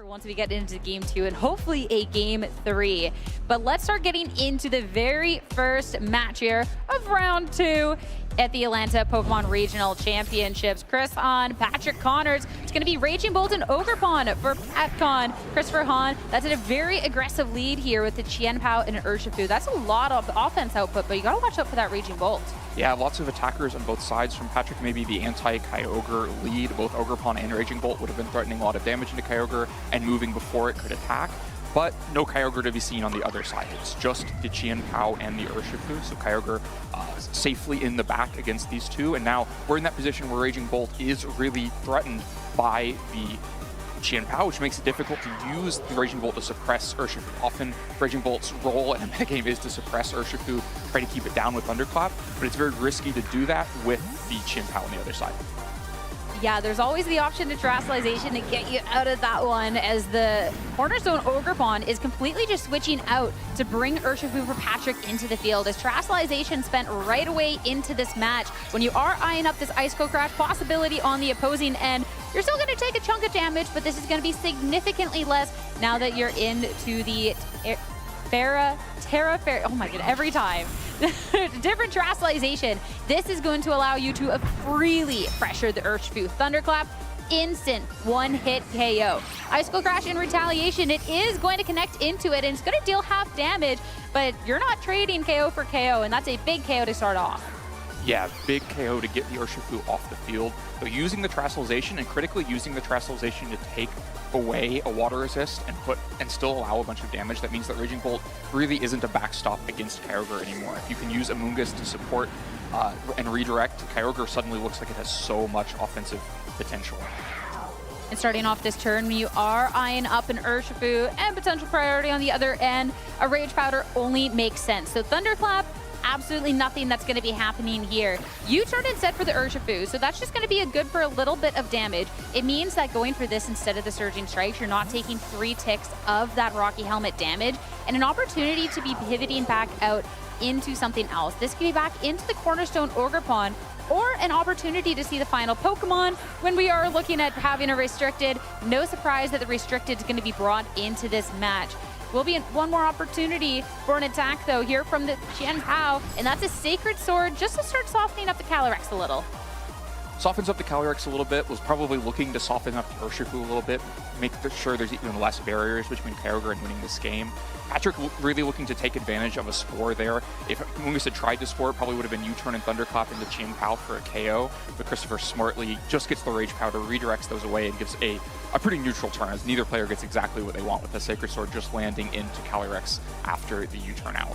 for once we get into game 2 and hopefully a game 3. But let's start getting into the very first match here of round 2 at the Atlanta Pokemon Regional Championships. Chris on Patrick Connors. It's going to be Raging Bolt and Ogerpon for PatCon. Christopher Hahn, that's at a very aggressive lead here with the Qianpao and Urshifu. That's a lot of offense output, but you got to watch out for that Raging Bolt. Yeah, lots of attackers on both sides from Patrick. Maybe the anti-Kyogre lead. Both Ogerpon and Raging Bolt would have been threatening a lot of damage into Kyogre and moving before it could attack. But no Kyogre to be seen on the other side. It's just the Qianpao and the Urshifu. So Kyogre safely in the back against these two. And now we're in that position where Raging Bolt is really threatened by the Qianpao, which makes it difficult to use the Raging Bolt to suppress Urshifu. Often, Raging Bolt's role in a metagame is to suppress Urshifu, try to keep it down with Thunderclap, but it's very risky to do that with the Qianpao on the other side. Yeah, there's always the option to Terastallization to get you out of that one, as the Cornerstone Ogerpon is completely just switching out to bring Urshifu for Patrick into the field, as Terastallization spent right away into this match. When you are eyeing up this Icicle Crash possibility on the opposing end, you're still going to take a chunk of damage, but this is going to be significantly less now that you're into the Terra, oh my god, every time. Different Terastallization. This is going to allow you to freely pressure the Urshifu. Thunderclap, instant one-hit KO. Icicle Crash in retaliation, it is going to connect into it, and it's going to deal half damage, but you're not trading KO for KO, and that's a big KO to start off. Yeah, big KO to get the Urshifu off the field. So using the Terastallization and critically using the Terastallization to take away a water resist and still allow a bunch of damage, that means that Raging Bolt really isn't a backstop against Kyogre anymore. If you can use Amoonguss to support and redirect, Kyogre suddenly looks like it has so much offensive potential. And starting off this turn, you are eyeing up an Urshifu and potential priority on the other end. A Rage Powder only makes sense. So Thunderclap, absolutely nothing that's going to be happening here. U-turn instead for the Urshifu, so that's just going to be a good for a little bit of damage. It means that going for this instead of the Surging Strikes, you're not taking 3 ticks of that Rocky Helmet damage, and an opportunity to be pivoting back out into something else. This could be back into the Cornerstone Ogerpon, or an opportunity to see the final Pokemon when we are looking at having a Restricted. No surprise that the Restricted is going to be brought into this match. Will be one more opportunity for an attack, though, here from the Qianpao, and that's a Sacred Sword just to start softening up the Calyrex a little. Softens up the Calyrex a little bit, was probably looking to soften up the Urshifu a little bit, make sure there's even less barriers between Kyogre and winning this game. Patrick really looking to take advantage of a Spore there. If Amoonguss had tried to Spore, it probably would have been U-turn and Thunderclap into Qianpao for a KO, but Christopher smartly just gets the Rage Powder, redirects those away, and gives a pretty neutral turn, as neither player gets exactly what they want, with the Sacred Sword just landing into Calyrex after the U-turn out.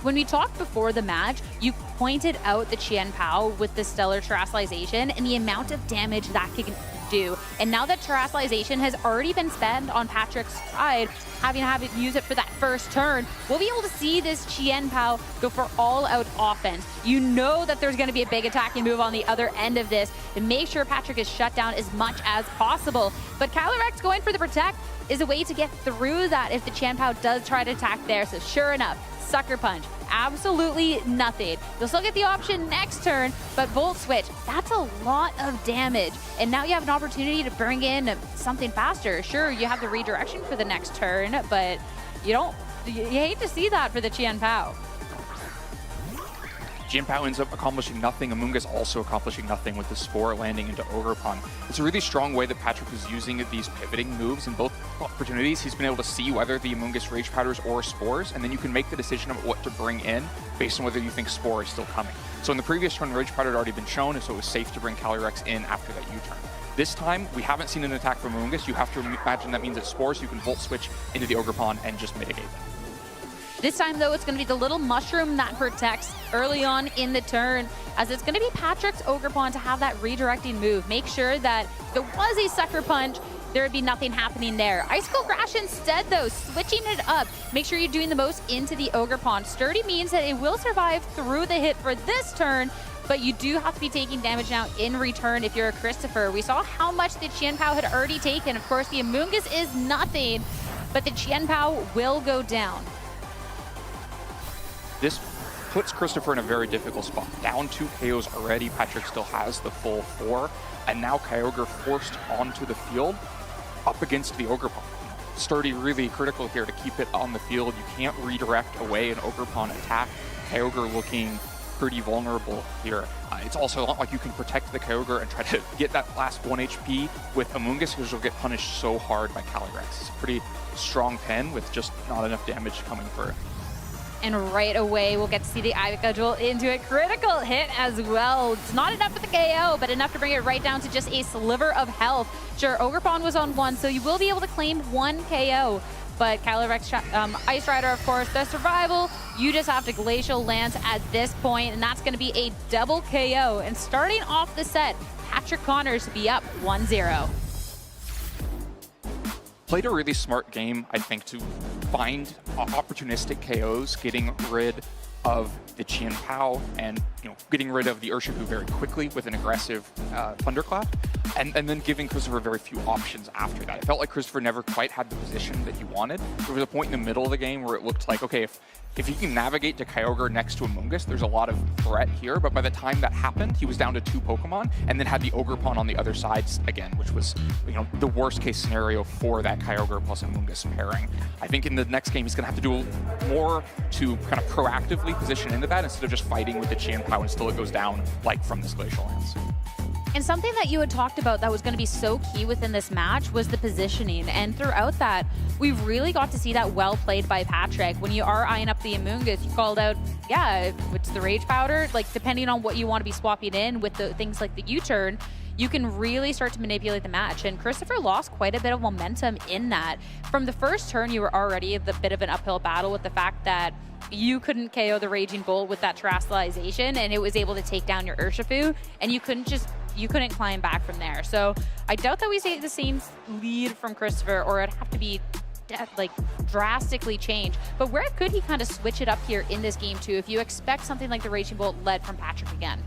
When we talked before the match, you pointed out the Qianpao with the Stellar Terastallization and the amount of damage that can do. And now that Terastallization has already been spent on Patrick's side, having it use it for that first turn, we'll be able to see this Qianpao go for all-out offense. You know that there's going to be a big attacking move on the other end of this, and make sure Patrick is shut down as much as possible. But Calyrex going for the Protect is a way to get through that if the Qianpao does try to attack there. So sure enough, Sucker Punch, absolutely nothing. You'll still get the option next turn, but Volt Switch, that's a lot of damage. And now you have an opportunity to bring in something faster. Sure, you have the redirection for the next turn, but you hate to see that for the Qianpao. Qianpao ends up accomplishing nothing. Amoonguss also accomplishing nothing with the Spore landing into Ogerpon. It's a really strong way that Patrick is using these pivoting moves. In both opportunities, he's been able to see whether the Amoonguss Rage Powders or Spores, and then you can make the decision of what to bring in based on whether you think Spore is still coming. So in the previous turn, Rage Powder had already been shown, so it was safe to bring Calyrex in after that U-turn. This time, we haven't seen an attack from Amoonguss. You have to imagine that means it's Spores. You can Volt Switch into the Ogerpon and just mitigate them. This time, though, it's going to be the little mushroom that protects early on in the turn, as it's going to be Patrick's Ogerpon to have that redirecting move. Make sure that if there was a Sucker Punch, there would be nothing happening there. Icicle Crash instead, though, switching it up. Make sure you're doing the most into the Ogerpon. Sturdy means that it will survive through the hit for this turn, but you do have to be taking damage now in return if you're a Christopher. We saw how much the Qianpao had already taken. Of course, the Amoonguss is nothing, but the Qianpao will go down. This puts Christopher in a very difficult spot. Down 2 KOs already, Patrick still has the full 4, and now Kyogre forced onto the field. up against the Ogerpon. Sturdy really critical here to keep it on the field. You can't redirect away an Ogerpon attack. Kyogre looking pretty vulnerable here. It's also not like you can protect the Kyogre and try to get that last 1 HP with Amoonguss, because you'll get punished so hard by Calyrex. It's a pretty strong pen with just not enough damage coming through. And right away, we'll get to see the Ivica duel into a critical hit as well. It's not enough for the KO, but enough to bring it right down to just a sliver of health. Sure, Ogerpon was on 1, so you will be able to claim 1 KO. But Calyrex, Ice Rider, of course, the survival, you just have to Glacial Lance at this point, and that's going to be a double KO. And starting off the set, Patrick Connors to be up 1-0. Played a really smart game, I think, to find opportunistic KOs, getting rid of the Chien Pao and getting rid of the Urshifu very quickly with an aggressive Thunderclap, and then giving Christopher very few options after that. It felt like Christopher never quite had the position that he wanted. There was a point in the middle of the game where it looked like, okay, if he can navigate to Kyogre next to Amoonguss, there's a lot of threat here. But by the time that happened, he was down to 2 Pokemon and then had the Ogerpon on the other side again, which was the worst case scenario for that Kyogre plus Amoonguss pairing. I think in the next game, he's going to have to do more to kind of proactively position into that instead of just fighting with the Chien Pao until it goes down, like from this Glacial Lance. And something that you had talked about that was going to be so key within this match was the positioning. And throughout that, we really got to see that well played by Patrick. When you are eyeing up the Amoonguss, you called out, yeah, if it's the Rage Powder, like depending on what you want to be swapping in with the things like the U-turn, you can really start to manipulate the match. And Christopher lost quite a bit of momentum in that. From the first turn, you were already a bit of an uphill battle with the fact that you couldn't KO the Raging Bolt with that Terrestrialization, and it was able to take down your Urshifu, and you couldn't climb back from there. So I doubt that we see the same lead from Christopher, or it'd have to be drastically change. But where could he kind of switch it up here in this game too, if you expect something like the Raging Bolt led from Patrick again?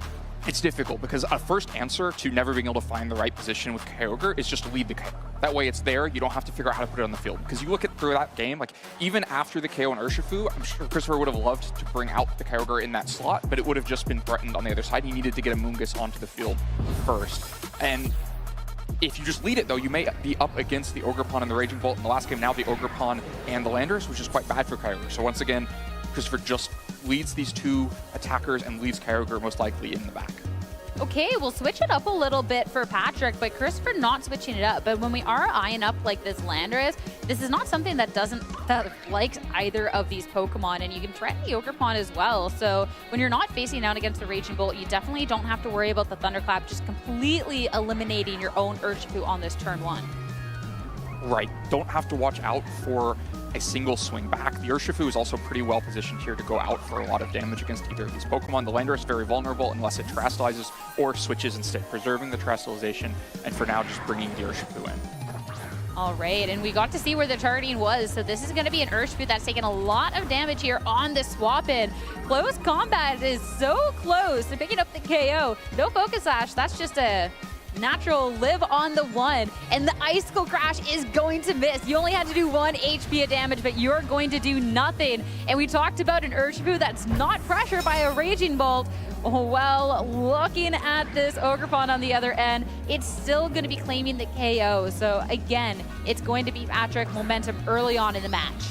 It's difficult because a first answer to never being able to find the right position with Kyogre is just to lead the Kyogre. That way it's there, you don't have to figure out how to put it on the field. Because you look at through that game, like even after the KO on Urshifu, I'm sure Christopher would have loved to bring out the Kyogre in that slot, but it would have just been threatened on the other side. He needed to get Amoonguss onto the field first. And if you just lead it though, you may be up against the Ogerpon and the Raging Bolt in the last game, now the Ogerpon and the Landorus, which is quite bad for Kyogre. So once again, Christopher just leads these 2 attackers and leaves Kyogre most likely in the back. Okay, we'll switch it up a little bit for Patrick, but Christopher not switching it up. But when we are eyeing up like this Landorus, this is not something that likes either of these Pokemon, and you can threaten the Ogerpon as well. So when you're not facing down against the Raging Bolt, you definitely don't have to worry about the Thunderclap just completely eliminating your own Urshifu on this turn 1. Right, don't have to watch out for a single swing back. The Urshifu is also pretty well positioned here to go out for a lot of damage against either of these Pokemon. The Landorus is very vulnerable unless it Terrestrializes or switches instead, preserving the Terrestrialization, and for now just bringing the Urshifu in. All right, and we got to see where the targeting was, so this is going to be an Urshifu that's taking a lot of damage here on the swap-in. Close combat is so close to picking up the KO. No Focus Sash, that's just a natural live on the 1, and the Icicle Crash is going to miss. You only had to do 1 HP of damage, but you're going to do nothing. And we talked about an Urshifu that's not pressured by a Raging Bolt. Well, looking at this Ogerpon on the other end, it's still going to be claiming the KO. So again, it's going to be Patrick momentum early on in the match.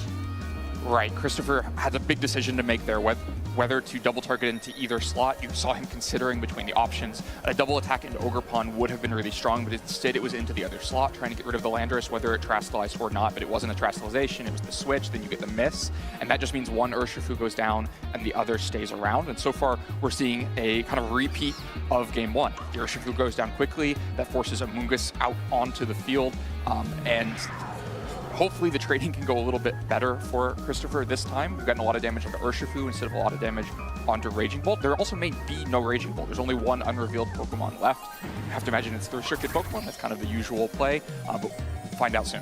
Right, Christopher had a big decision to make there, whether to double target into either slot. You saw him considering between the options. A double attack into Ogerpon would have been really strong, but instead it was into the other slot, trying to get rid of the Landorus, whether it Terrestrialized or not, but it wasn't a Terrestrialization, it was the switch, then you get the miss, and that just means one Urshifu goes down and the other stays around. And so far, we're seeing a kind of repeat of game 1. The Urshifu goes down quickly, that forces Amoonguss out onto the field, and hopefully the trading can go a little bit better for Christopher this time. We've gotten a lot of damage onto Urshifu instead of a lot of damage onto Raging Bolt. There also may be no Raging Bolt. There's only 1 unrevealed Pokemon left. You have to imagine it's the restricted Pokemon. That's kind of the usual play, but we'll find out soon.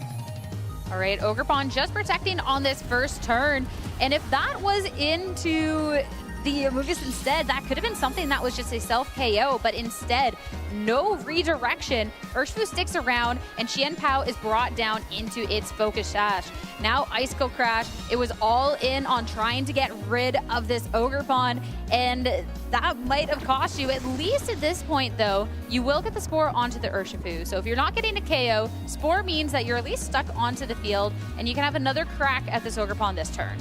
All right, Ogerpon just protecting on this first turn. And if that was into the Amoonguss instead, that could have been something that was just a self-KO, but instead, no redirection. Urshifu sticks around, and Qian Pao is brought down into its Focus Sash. Now Icicle Crash, it was all in on trying to get rid of this Ogre Pawn, and that might have cost you. At least at this point, though, you will get the Spore onto the Urshifu. So if you're not getting a KO, Spore means that you're at least stuck onto the field, and you can have another crack at this Ogre Pawn this turn.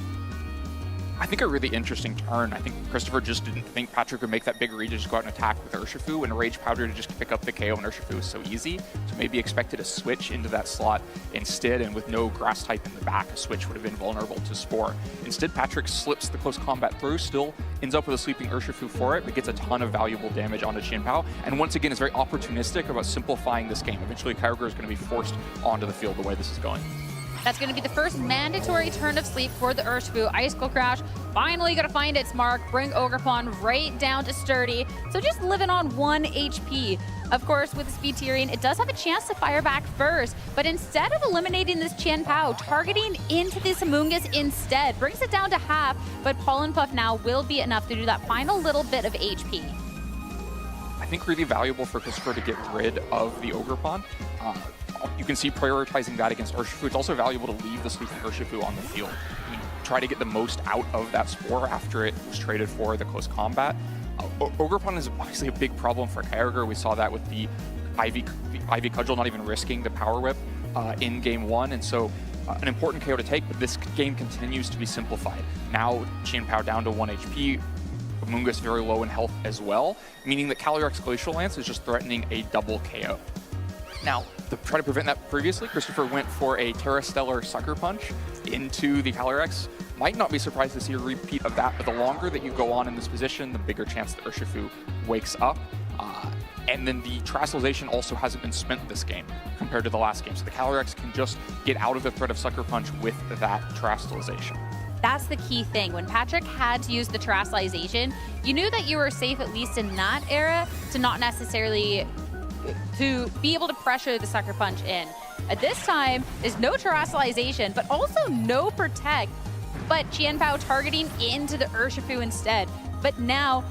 I think a really interesting turn. I think Christopher just didn't think Patrick would make that big read to just go out and attack with Urshifu, and Rage Powder to just pick up the KO on Urshifu was so easy. So maybe expected a switch into that slot instead, and with no grass type in the back, a switch would have been vulnerable to Spore. Instead, Patrick slips the close combat through, still ends up with a sleeping Urshifu for it, but gets a ton of valuable damage onto Qian Pao, and once again is very opportunistic about simplifying this game. Eventually, Kyogre is going to be forced onto the field the way this is going. That's going to be the first mandatory turn of sleep for the Urshifu. Icicle Crash finally going to find its mark, bring Ogerpon right down to Sturdy. So just living on 1 HP. Of course, with the speed tiering, it does have a chance to fire back first, but instead of eliminating this Qian Pao, targeting into this Amoonguss instead, brings it down to half, but Pollen Puff now will be enough to do that final little bit of HP. I think really valuable for Christopher to get rid of the Ogerpon. You can see prioritizing that against Urshifu. It's also valuable to leave the sleeping Urshifu on the field. You try to get the most out of that Spore after it was traded for the close combat. Ogerpon is obviously a big problem for Kyogre. We saw that with the Ivy Cudgel not even risking the Power Whip in Game 1, and so an important KO to take, but this game continues to be simplified. Now Qian Pao down to 1 HP, Amoonguss very low in health as well, meaning that Calyrex Glacial Lance is just threatening a double KO. Now, to try to prevent that previously, Christopher went for a Terra Stellar Sucker Punch into the Calyrex. Might not be surprised to see a repeat of that, but the longer that you go on in this position, the bigger chance that Urshifu wakes up. And then the Terastallization also hasn't been spent this game compared to the last game, so the Calyrex can just get out of the threat of Sucker Punch with that Terastallization. That's the key thing. When Patrick had to use the Terastallization, you knew that you were safe, at least in that era, to not necessarily to be able to pressure the Sucker Punch in. At this time, there's no Terastallization, but also no Protect, but Qian Pao targeting into the Urshifu instead. But now,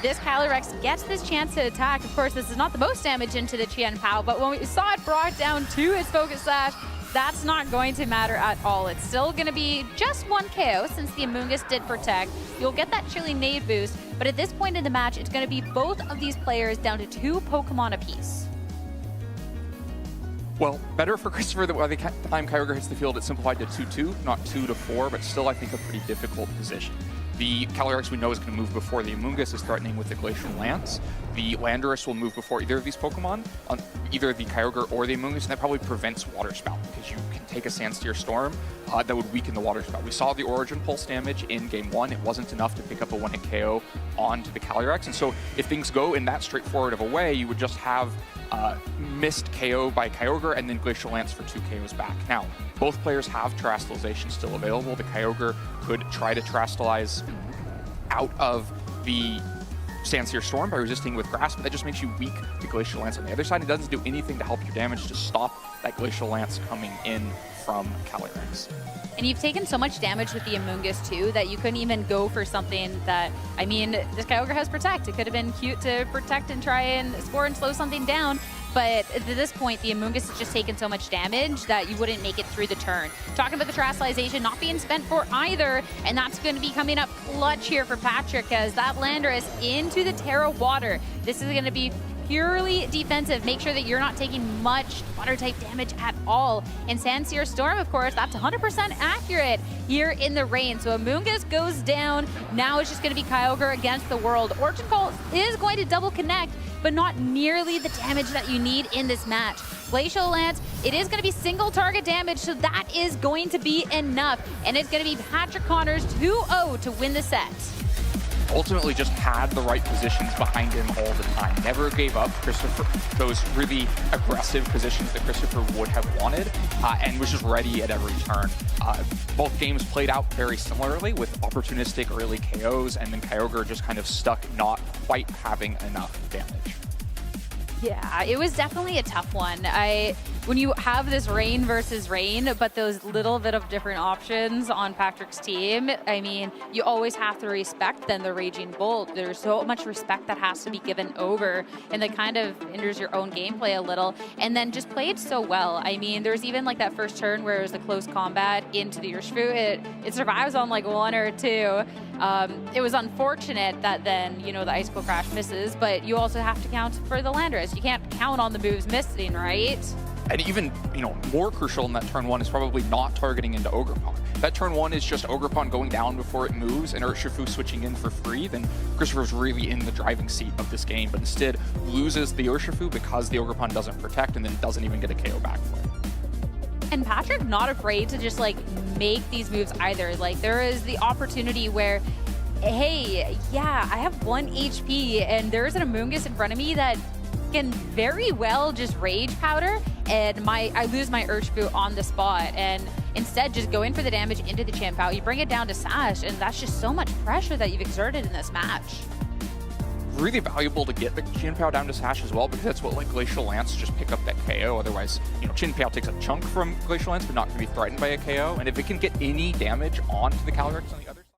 this Calyrex gets this chance to attack. Of course, this is not the most damage into the Qian Pao, but when we saw it brought down to its Focus Sash, that's not going to matter at all. It's still going to be just 1 KO since the Amoonguss did Protect. You'll get that Chilling Nade boost, but at this point in the match, it's going to be both of these players down to 2 Pokemon apiece. Well, better for Christopher that by the time Kyogre hits the field, it's simplified to 2-2, not 2-4, but still I think a pretty difficult position. The Calyrex we know is going to move before the Amoonguss is threatening with the Glacial Lance. The Landorus will move before either of these Pokemon, on either the Kyogre or the Amoonguss, and that probably prevents Water Spout because you can take a Sandsteer Storm that would weaken the Water Spout. We saw the Origin Pulse damage in Game 1. It wasn't enough to pick up a one-hit KO onto the Calyrex, and so if things go in that straightforward of a way, you would just have missed KO by Kyogre and then Glacial Lance for 2 KOs back. Now, both players have Terastallization still available. The Kyogre could try to Terastallize out of the Sandsteer Storm by resisting with Grass, but that just makes you weak to Glacial Lance on the other side. It doesn't do anything to help your damage to stop that Glacial Lance coming in from Calyrex. And you've taken so much damage with the Amoonguss too that you couldn't even go for something that, I mean, this Kyogre has Protect. It could have been cute to Protect and try and Spore and slow something down, but at this point, the Amoonguss has just taken so much damage that you wouldn't make it through the turn. Talking about the Terastallization not being spent for either, and that's going to be coming up clutch here for Patrick as that Landorus into the Terra Water. This is going to be purely defensive. Make sure that you're not taking much Water-type damage at all. And Sandsteer Storm, of course, that's 100% accurate here in the rain. So Amoonguss goes down. Now it's just going to be Kyogre against the world. Origin Pulse is going to double connect, but not nearly the damage that you need in this match. Glacial Lance, it is going to be single target damage, so that is going to be enough. And it's going to be Patrick Connors 2-0 to win the set. Ultimately just had the right positions behind him all the time. Never gave up Christopher those really aggressive positions that Christopher would have wanted, and was just ready at every turn. Both games played out very similarly with opportunistic early KOs, and then Kyogre just kind of stuck not quite having enough damage. Yeah, it was definitely a tough one. when you have this rain versus rain, but those little bit of different options on Patrick's team, I mean, you always have to respect then the Raging Bolt. There's so much respect that has to be given over, and that kind of hinders your own gameplay a little. And then just played so well. I mean, there's even like that first turn where it was a close combat into the Urshifu. It survives on like 1 or 2. It was unfortunate that then, you know, the Icicle Crash misses, but you also have to count for the Landorus. You can't count on the moves missing, right? And even, you know, more crucial in that turn 1 is probably not targeting into Ogerpon. That turn 1 is just Ogerpon going down before it moves and Urshifu switching in for free, then Christopher's really in the driving seat of this game, but instead loses the Urshifu because the Ogerpon doesn't protect and then doesn't even get a KO back for it. And Patrick not afraid to just like make these moves either. Like there is the opportunity where, hey, yeah, I have 1 HP and there's an Amoonguss in front of me that can very well just Rage Powder, and I lose my Urshifu on the spot, and instead just go in for the damage into the Chien-Pao. You bring it down to Sash, and that's just so much pressure that you've exerted in this match. Really valuable to get the Chien-Pao down to Sash as well, because that's what like Glacial Lance just pick up that KO. Otherwise, you know, Chien-Pao takes a chunk from Glacial Lance, but not going to be threatened by a KO. And if it can get any damage onto the Calyrex on the other